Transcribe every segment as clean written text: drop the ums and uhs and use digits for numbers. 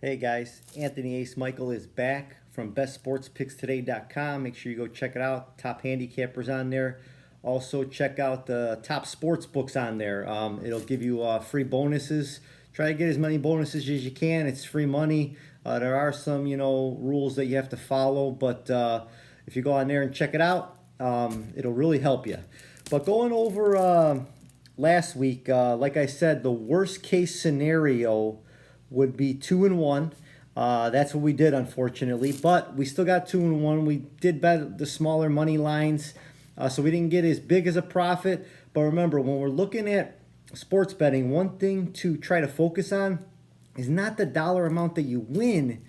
Hey guys, Anthony Ace Michael is back from bestsportspickstoday.com. Make sure you go check it out. Top handicappers on there. Also check out the top sports books on there. It'll give you free bonuses. Try to get as many bonuses as you can. It's free money. There are some, rules that you have to follow, but if you go on there and check it out, it'll really help you. But going over last week, like I said, the worst case scenario would be 2-1. That's what we did, unfortunately. But we still got 2-1. We did bet the smaller money lines, so we didn't get as big as a profit. But remember, when we're looking at sports betting, one thing to try to focus on is not the dollar amount that you win.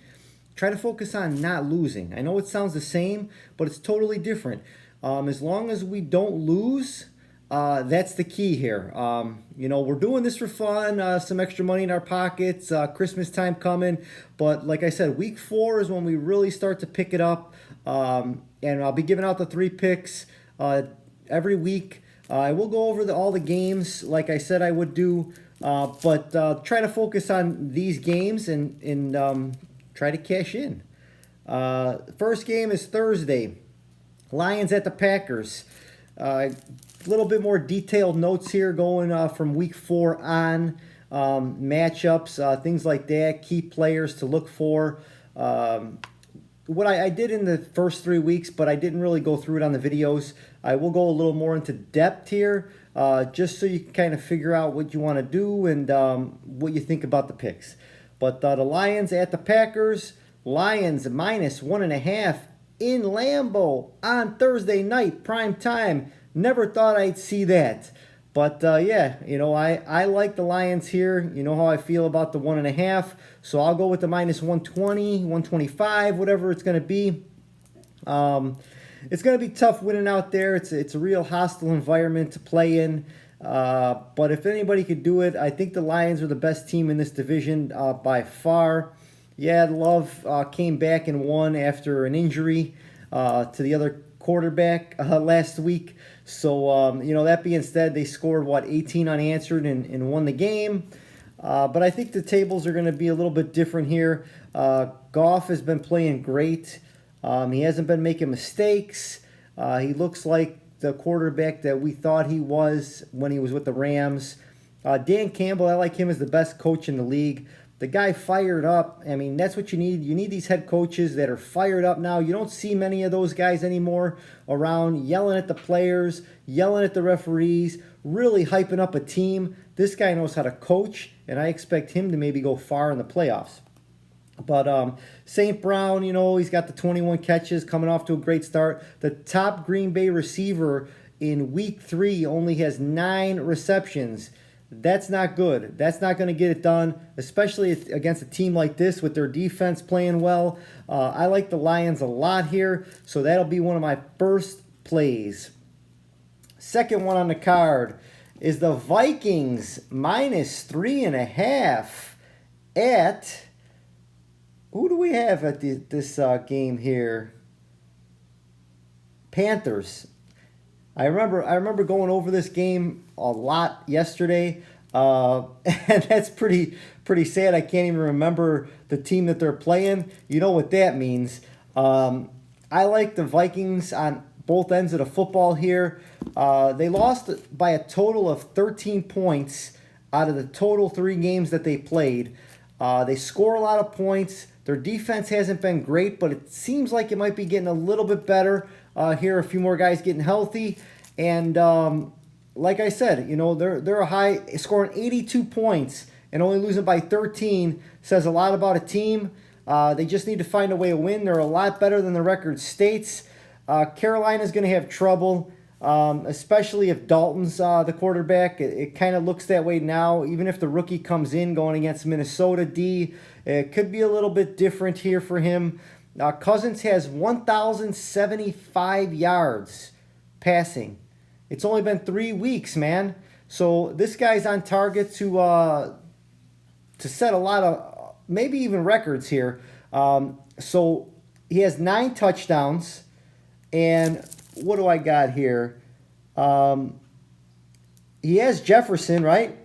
Try to focus on not losing. I know it sounds the same, but it's totally different. As long as we don't lose, that's the key here. We're doing this for fun, some extra money in our pockets, Christmas time coming. But like I said, week 4 is when we really start to pick it up. And I'll be giving out the 3 picks every week. I will go over all the games like I said I would do. But try to focus on these games and try to cash in. First game is Thursday. Lions at the Packers. Little bit more detailed notes here going from week 4 on, matchups, things like that, key players to look for. What I did in the first 3 weeks, but I didn't really go through it on the videos. I will go a little more into depth here, just so you can kind of figure out what you want to do and what you think about the picks. But the Lions at the Packers, Lions minus 1.5 in Lambeau on Thursday night, prime time. Never thought I'd see that. But, I like the Lions here. You know how I feel about the 1.5. So I'll go with the minus 120, 125, whatever it's going to be. It's going to be tough winning out there. It's a real hostile environment to play in. But if anybody could do it, I think the Lions are the best team in this division by far. Yeah, Love came back and won after an injury to the other quarterback last week. So, that being said, they scored, 18 unanswered and won the game. But I think the tables are going to be a little bit different here. Goff has been playing great. He hasn't been making mistakes. He looks like the quarterback that we thought he was when he was with the Rams. Dan Campbell, I like him as the best coach in the league. The guy fired up. I mean, that's what you need. You need these head coaches that are fired up now. You don't see many of those guys anymore around yelling at the players, yelling at the referees, really hyping up a team. This guy knows how to coach, and I expect him to maybe go far in the playoffs. But St. Brown, he's got the 21 catches coming off to a great start. The top Green Bay receiver in week 3 only has 9 receptions. That's not good. That's not going to get it done, especially against a team like this with their defense playing well. I like the Lions a lot here, so that'll be one of my first plays. Second one on the card is the Vikings minus 3.5 at... Who do we have at this game here? Panthers. I remember going over this game a lot yesterday, and that's pretty sad. I can't even remember the team that they're playing. You know what that means. I like the Vikings on both ends of the football here. They lost by a total of 13 points out of the total 3 games that they played. They score a lot of points. Their defense hasn't been great, but it seems like it might be getting a little bit better. Here, a few more guys getting healthy. And like I said, they're a high, scoring 82 points and only losing by 13 says a lot about a team. They just need to find a way to win. They're a lot better than the record states. Carolina's going to have trouble, especially if Dalton's the quarterback. It kind of looks that way now. Even if the rookie comes in going against Minnesota D, it could be a little bit different here for him. Cousins has 1,075 yards passing. It's only been 3 weeks, man. So this guy's on target to set a lot of, maybe even records here. So he has 9 touchdowns. And what do I got here? He has Jefferson, right?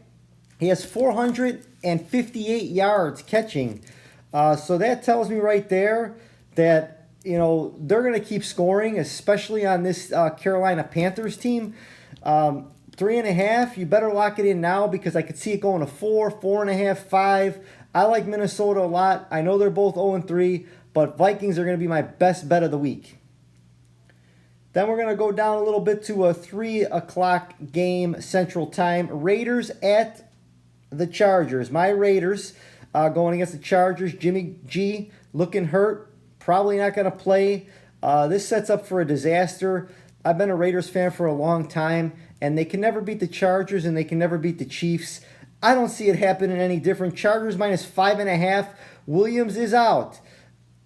He has 458 yards catching. So that tells me right there that, they're going to keep scoring, especially on this Carolina Panthers team. 3.5, you better lock it in now because I could see it going to 4, 4.5, 5. I like Minnesota a lot. I know they're both 0-3, but Vikings are going to be my best bet of the week. Then we're going to go down a little bit to a 3 o'clock game Central Time. Raiders at the Chargers. My Raiders going against the Chargers. Jimmy G looking hurt. Probably not going to play. This sets up for a disaster. I've been a Raiders fan for a long time, and they can never beat the Chargers, and they can never beat the Chiefs. I don't see it happening any different. Chargers minus 5.5. Williams is out.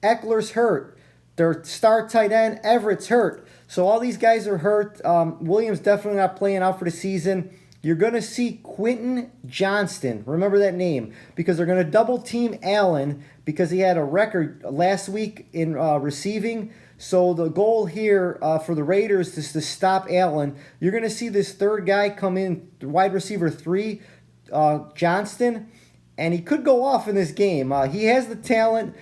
Eckler's hurt. Their star tight end, Everett's hurt. So all these guys are hurt. Williams definitely not playing out for the season. You're going to see Quentin Johnston. Remember that name. Because they're going to double team Allen because he had a record last week in receiving. So the goal here for the Raiders is to stop Allen. You're going to see this third guy come in, wide receiver 3, Johnston. And he could go off in this game. He has the talent.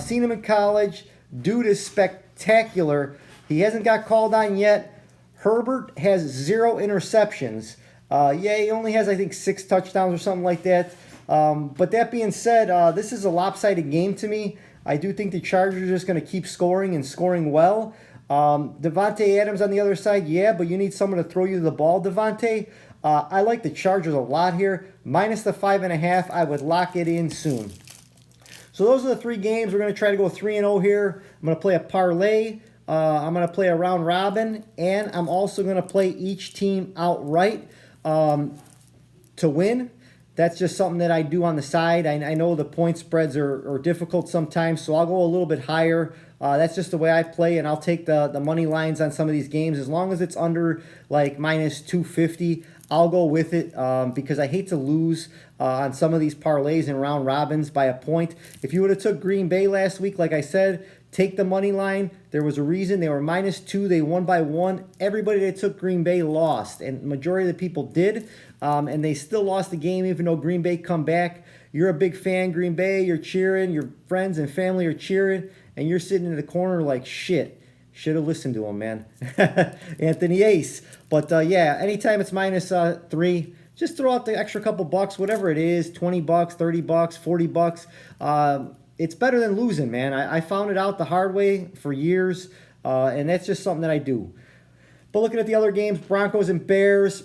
Seen him in college. Dude is spectacular. He hasn't got called on yet. Herbert has 0 interceptions. He only has, I think, 6 touchdowns or something like that. But that being said, this is a lopsided game to me. I do think the Chargers are just going to keep scoring and scoring well. Devontae Adams on the other side, but you need someone to throw you the ball, Devontae. I like the Chargers a lot here. Minus the 5.5, I would lock it in soon. So those are the 3 games. We're going to try to go 3-0 here. I'm going to play a parlay. I'm going to play a round robin. And I'm also going to play each team outright to win. That's just something that I do on the side. I know the point spreads are difficult sometimes, so I'll go a little bit higher. That's just the way I play, and I'll take the money lines on some of these games. As long as it's under like minus 250, I'll go with it because I hate to lose on some of these parlays and round robins by a point. If you would have took Green Bay last week, like I said, take the money line. There was a reason. They were minus 2. They won by 1. Everybody that took Green Bay lost, and majority of the people did. And they still lost the game even though Green Bay come back. You're a big fan, Green Bay. You're cheering. Your friends and family are cheering. And you're sitting in the corner like, shit. Should have listened to him, man. Anthony Ace. But, anytime it's minus 3, just throw out the extra couple bucks, whatever it is, 20 bucks, 30 bucks, 40 bucks. It's better than losing, man. I found it out the hard way for years, and that's just something that I do. But looking at the other games, Broncos and Bears,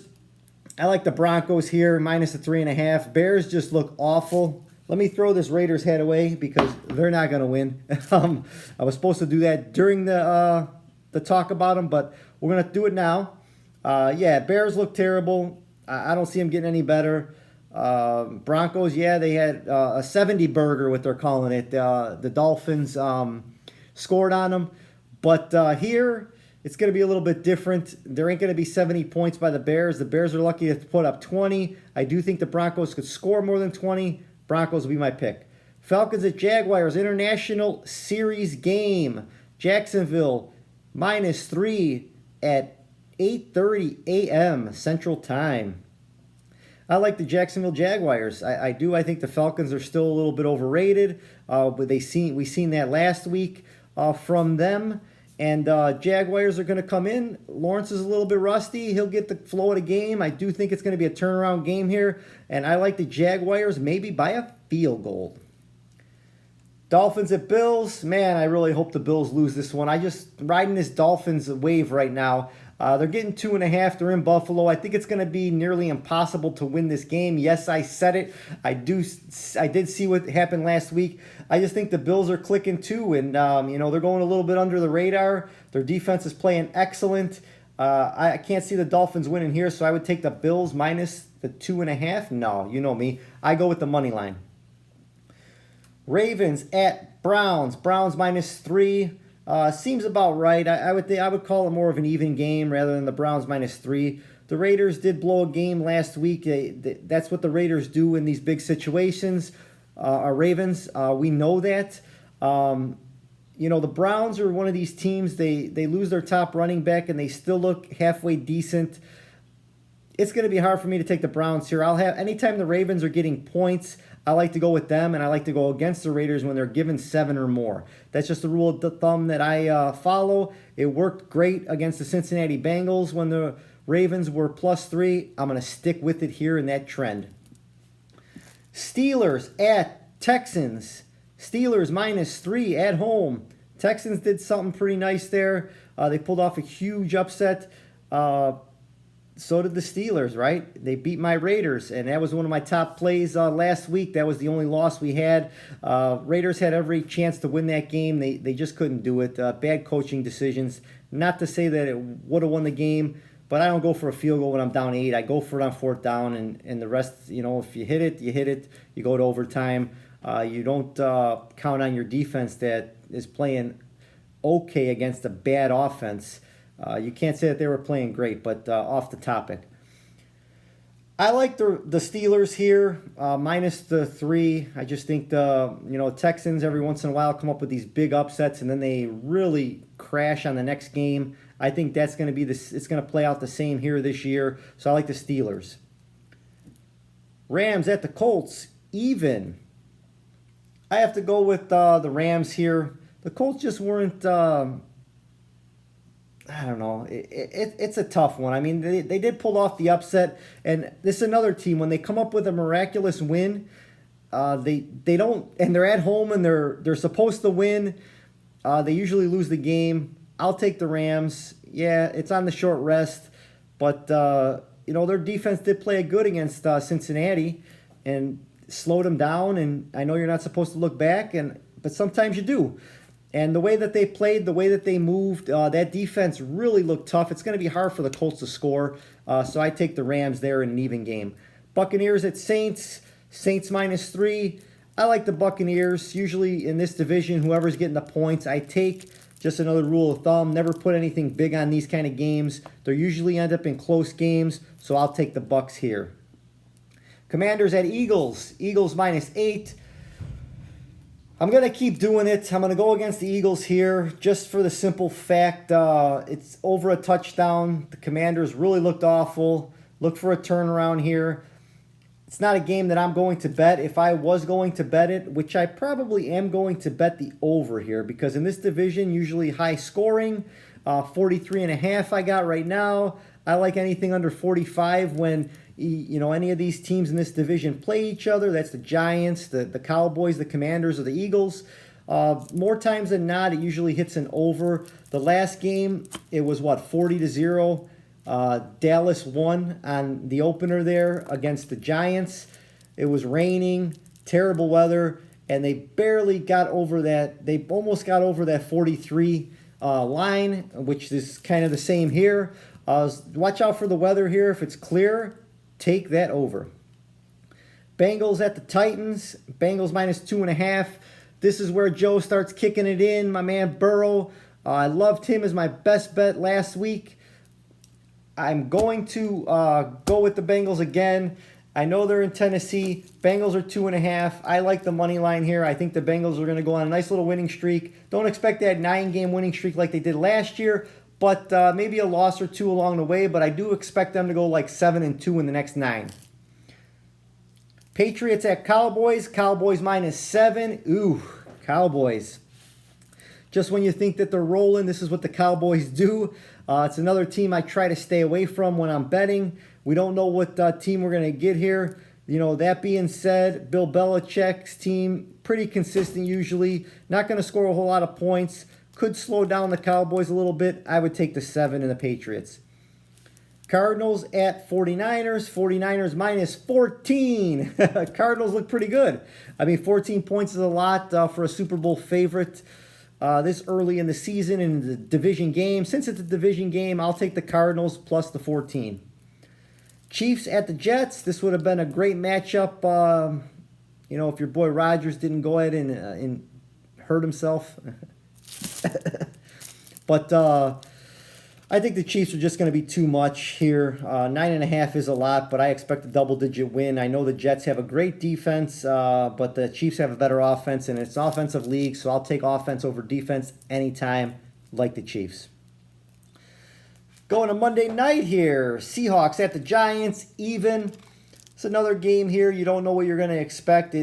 I like the Broncos here, minus the 3.5. Bears just look awful. Let me throw this Raiders hat away because they're not going to win. I was supposed to do that during the talk about them, but we're going to do it now. Bears look terrible. I don't see them getting any better. Broncos, they had a 70 burger, what they're calling it. The Dolphins scored on them. But here, it's going to be a little bit different. There ain't going to be 70 points by the Bears. The Bears are lucky to put up 20. I do think the Broncos could score more than 20. Broncos will be my pick. Falcons at Jaguars, International Series game. Jacksonville, minus 3 at 8:30 a.m. Central Time. I like the Jacksonville Jaguars. I do. I think the Falcons are still a little bit overrated. But we seen that last week from them. And Jaguars are going to come in. Lawrence is a little bit rusty. He'll get the flow of the game. I do think it's going to be a turnaround game here. And I like the Jaguars maybe by a field goal. Dolphins at Bills. Man, I really hope the Bills lose this one. I just riding this Dolphins wave right now. They're getting 2.5. They're in Buffalo. I think it's going to be nearly impossible to win this game. Yes, I said it. I did see what happened last week. I just think the Bills are clicking too, and they're going a little bit under the radar. Their defense is playing excellent. I can't see the Dolphins winning here, so I would take the Bills minus the 2.5. No, you know me. I go with the money line. Ravens at Browns. Browns minus 3. Seems about right. I would call it more of an even game rather than the Browns minus 3. The Raiders did blow a game last week. That's what the Raiders do in these big situations. Our Ravens, we know that. The Browns are one of these teams. They lose their top running back and they still look halfway decent. It's going to be hard for me to take the Browns here. Anytime the Ravens are getting points, I like to go with them, and I like to go against the Raiders when they're given 7 or more. That's just the rule of thumb that I follow. It worked great against the Cincinnati Bengals when the Ravens were +3. I'm going to stick with it here in that trend. Steelers at Texans. Steelers -3 at home. Texans did something pretty nice there. They pulled off a huge upset. So did the Steelers, right? They beat my Raiders, and that was one of my top plays last week. That was the only loss we had. Raiders had every chance to win that game. They just couldn't do it. Bad coaching decisions. Not to say that it would have won the game, but I don't go for a field goal when I'm down 8. I go for it on 4th down, and the rest, if you hit it, you hit it. You go to overtime. You don't count on your defense that is playing okay against a bad offense. You can't say that they were playing great, but off the topic. I like the Steelers here, -3. I just think the Texans every once in a while come up with these big upsets, and then they really crash on the next game. I think that's going to be it's going to play out the same here this year. So I like the Steelers. Rams at the Colts, even. I have to go with the Rams here. The Colts just weren't. I don't know. It's a tough one. I mean, they did pull off the upset, and this is another team when they come up with a miraculous win. They don't, and they're at home and they're supposed to win. They usually lose the game. I'll take the Rams. Yeah, it's on the short rest, but their defense did play good against Cincinnati and slowed them down. And I know you're not supposed to look back, but sometimes you do. And the way that they played, the way that they moved, that defense really looked tough. It's going to be hard for the Colts to score, so I take the Rams there in an even game. Buccaneers at Saints. Saints -3. I like the Buccaneers. Usually in this division, whoever's getting the points, I take. Just another rule of thumb, never put anything big on these kind of games. They usually end up in close games, so I'll take the Bucs here. Commanders at Eagles. Eagles -8. I'm going to keep doing it. I'm going to go against the Eagles here just for the simple fact it's over a touchdown. The Commanders really looked awful. Look for a turnaround here. It's not a game that I'm going to bet. If I was going to bet it, which I probably am going to bet the over here, because in this division, usually high scoring, 43.5 I got right now. I like anything under 45 when any of these teams in this division play each other. That's the Giants, the Cowboys, the Commanders, or the Eagles. More times than not, it usually hits an over. The last game, it was 40-0. Dallas won on the opener there against the Giants. It was raining, terrible weather, and they barely got over that. They almost got over that 43 line, which is kind of the same here. Watch out for the weather here. If it's clear, take that over. Bengals at the Titans. Bengals -2.5. This is where Joe starts kicking it in. My man Burrow. I loved him as my best bet last week. I'm going to go with the Bengals again. I know they're in Tennessee. Bengals are 2.5. I like the money line here. I think the Bengals are going to go on a nice little winning streak. Don't expect that 9-game winning streak like they did last year, but maybe a loss or two along the way. But I do expect them to go like 7-2 in the next 9. Patriots at Cowboys. Cowboys -7. Ooh, Cowboys. Just when you think that they're rolling, this is what the Cowboys do. It's another team I try to stay away from when I'm betting. We don't know what team we're going to get here. That being said, Bill Belichick's team, pretty consistent usually. Not going to score a whole lot of points. Could slow down the Cowboys a little bit. I would take the 7 in the Patriots. Cardinals at 49ers. 49ers -14. Cardinals look pretty good. I mean, 14 points is a lot for a Super Bowl favorite. This early in the season in the division game. Since it's a division game, I'll take the Cardinals plus the 14. Chiefs at the Jets. This would have been a great matchup, if your boy Rodgers didn't go ahead and hurt himself. But I think the Chiefs are just going to be too much here. 9.5 is a lot, but I expect a double-digit win. I know the Jets have a great defense, but the Chiefs have a better offense, and it's an offensive league, so I'll take offense over defense anytime, like the Chiefs. Going to Monday night here. Seahawks at the Giants, even. It's another game here. You don't know what you're going to expect. They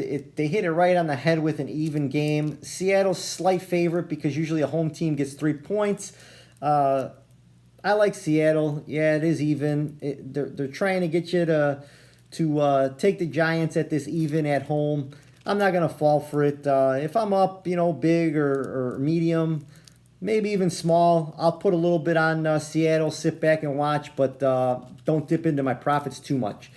hit it right on the head with an even game. Seattle's slight favorite because usually a home team gets 3 points. I like Seattle. Yeah, it is even. They're trying to get you to take the Giants at this even at home. I'm not going to fall for it. If I'm up, big or medium, maybe even small, I'll put a little bit on Seattle, sit back and watch, but don't dip into my profits too much.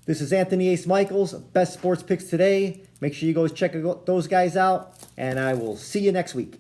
This is Anthony Ace Michaels, Best Sports Picks Today. Make sure you go check those guys out, and I will see you next week.